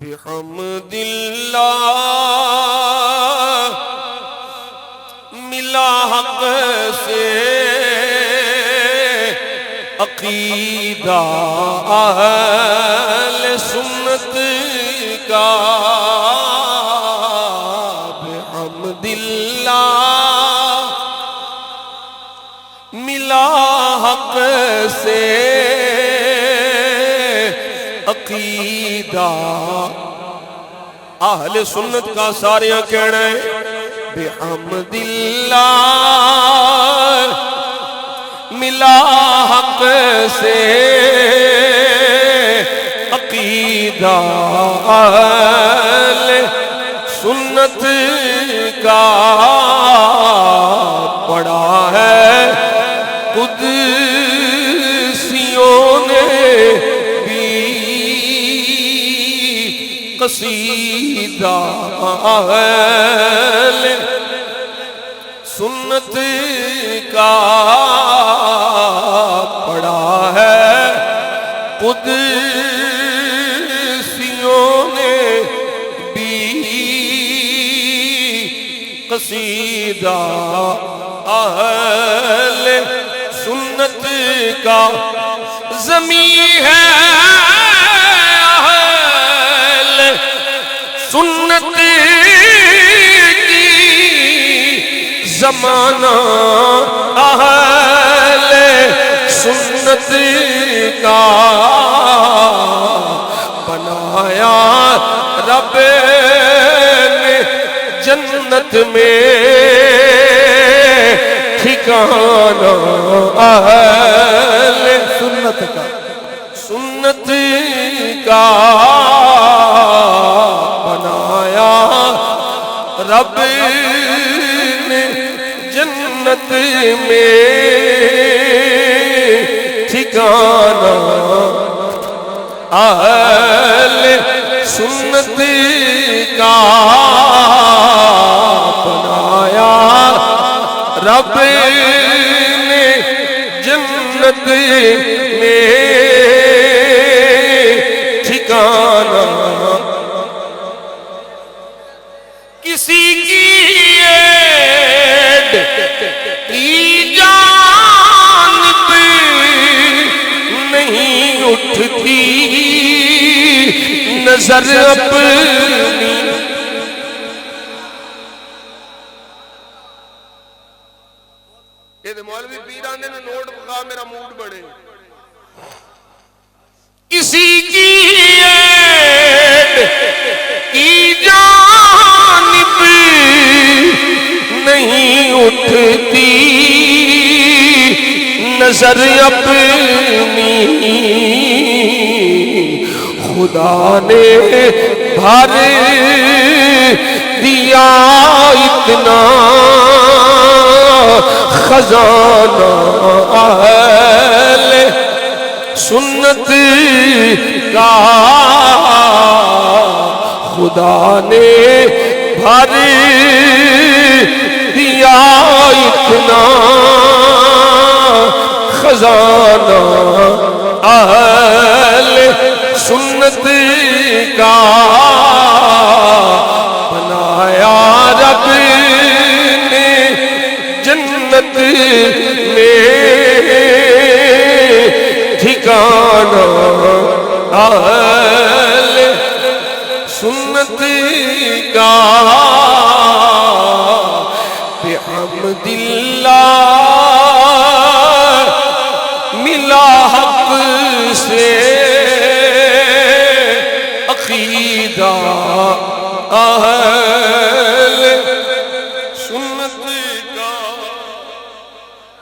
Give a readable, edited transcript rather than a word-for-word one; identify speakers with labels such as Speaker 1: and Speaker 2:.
Speaker 1: بحمد اللہ ملا حق سے عقیدہ اہل سنت کا، بحمد اللہ ملا حق سے عقیدہ اہل سنت کا، سارے کہنا ہے بحمد اللہ ملا حق سے عقیدہ اہل سنت کا، پڑھا ہے قدسیوں نے قصیدہ اہل سنت کا، پڑھا ہے قدسیوں نے بھی قصیدہ اہل سنت کا، زمین ہے سنت کی، زمانہ اہل سنت کا، بنایا رب نے جنت میں ٹھکانہ اہل سنت کا، سنت کا، بنایا رب نے جنت میں ٹھکانہ اہل سنت کا، بنایا رب نے جنت میں ٹھکانہ، کسی کی ایڈ کی جانب نہیں اٹھتی نظر اپنی، یہ مولوی پیران نے نوٹ بکھا میرا موڈ بڑھے، کسی کی ایڈ کی جانب نہیں اٹھتی نظر اپنی، خدا نے بھر دیا اتنا خزانہ اہل سنت کا، خدا نے بھر دیا اتنا خزانہ اہل سنت کا، بنایا رب نے جنت میں ٹھکانہ اہل سنت کا، بحمد اللہ ملا حق سے عقیدہ اہل